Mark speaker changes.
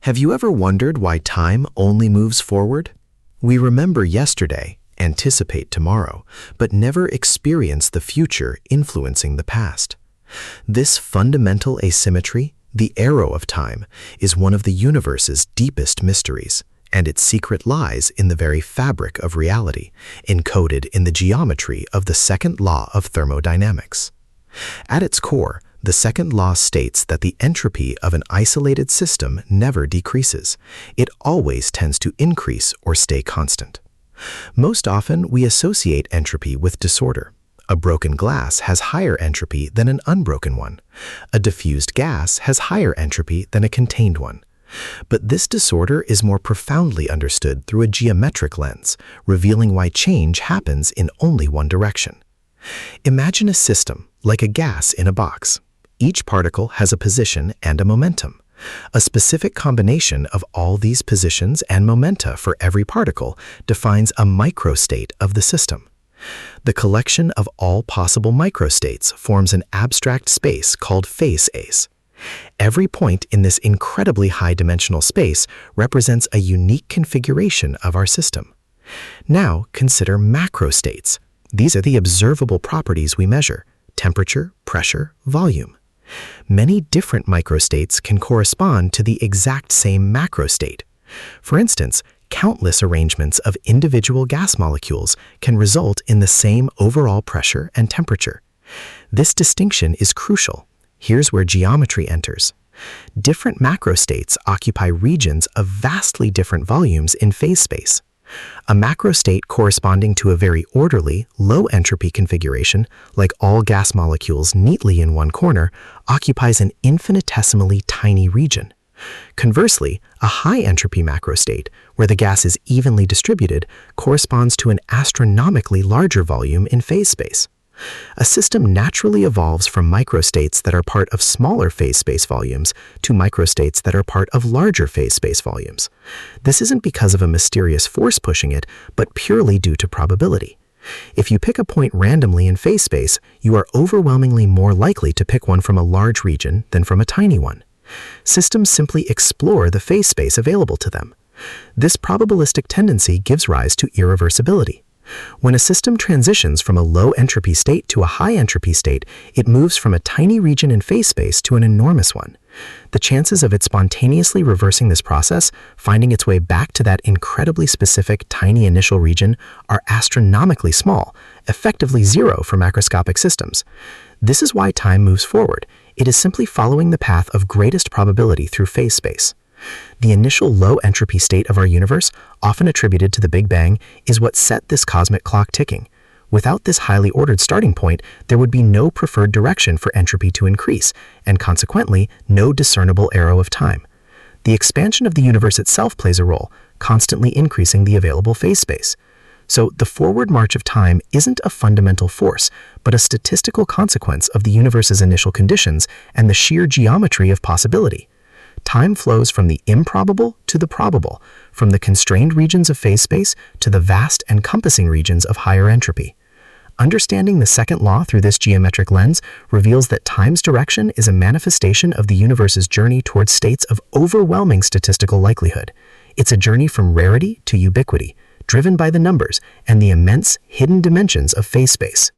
Speaker 1: Have you ever wondered why time only moves forward? We remember yesterday, anticipate tomorrow, but never experience the future influencing the past. This fundamental asymmetry, the arrow of time, is one of the universe's deepest mysteries, and its secret lies in the very fabric of reality, encoded in the geometry of the second law of thermodynamics. At its core, the second law states that the entropy of an isolated system never decreases. It always tends to increase or stay constant. Most often, we associate entropy with disorder. A broken glass has higher entropy than an unbroken one. A diffused gas has higher entropy than a contained one. But this disorder is more profoundly understood through a geometric lens, revealing why change happens in only one direction. Imagine a system like a gas in a box. Each particle has a position and a momentum. A specific combination of all these positions and momenta for every particle defines a microstate of the system. The collection of all possible microstates forms an abstract space called phase space. Every point in this incredibly high-dimensional space represents a unique configuration of our system. Now consider macrostates. These are the observable properties we measure: temperature, pressure, volume. Many different microstates can correspond to the exact same macrostate. For instance, countless arrangements of individual gas molecules can result in the same overall pressure and temperature. This distinction is crucial. Here's where geometry enters. Different macrostates occupy regions of vastly different volumes in phase space. A macrostate corresponding to a very orderly, low-entropy configuration, like all gas molecules neatly in one corner, occupies an infinitesimally tiny region. Conversely, a high-entropy macrostate, where the gas is evenly distributed, corresponds to an astronomically larger volume in phase space. A system naturally evolves from microstates that are part of smaller phase space volumes to microstates that are part of larger phase space volumes. This isn't because of a mysterious force pushing it, but purely due to probability. If you pick a point randomly in phase space, you are overwhelmingly more likely to pick one from a large region than from a tiny one. Systems simply explore the phase space available to them. This probabilistic tendency gives rise to irreversibility. When a system transitions from a low-entropy state to a high-entropy state, it moves from a tiny region in phase space to an enormous one. The chances of it spontaneously reversing this process, finding its way back to that incredibly specific tiny initial region, are astronomically small, effectively zero for macroscopic systems. This is why time moves forward. It is simply following the path of greatest probability through phase space. The initial low-entropy state of our universe, often attributed to the Big Bang, is what set this cosmic clock ticking. Without this highly ordered starting point, there would be no preferred direction for entropy to increase, and consequently, no discernible arrow of time. The expansion of the universe itself plays a role, constantly increasing the available phase space. So the forward march of time isn't a fundamental force, but a statistical consequence of the universe's initial conditions and the sheer geometry of possibility. Time flows from the improbable to the probable, from the constrained regions of phase space to the vast encompassing regions of higher entropy. Understanding the second law through this geometric lens reveals that time's direction is a manifestation of the universe's journey towards states of overwhelming statistical likelihood. It's a journey from rarity to ubiquity, driven by the numbers and the immense hidden dimensions of phase space.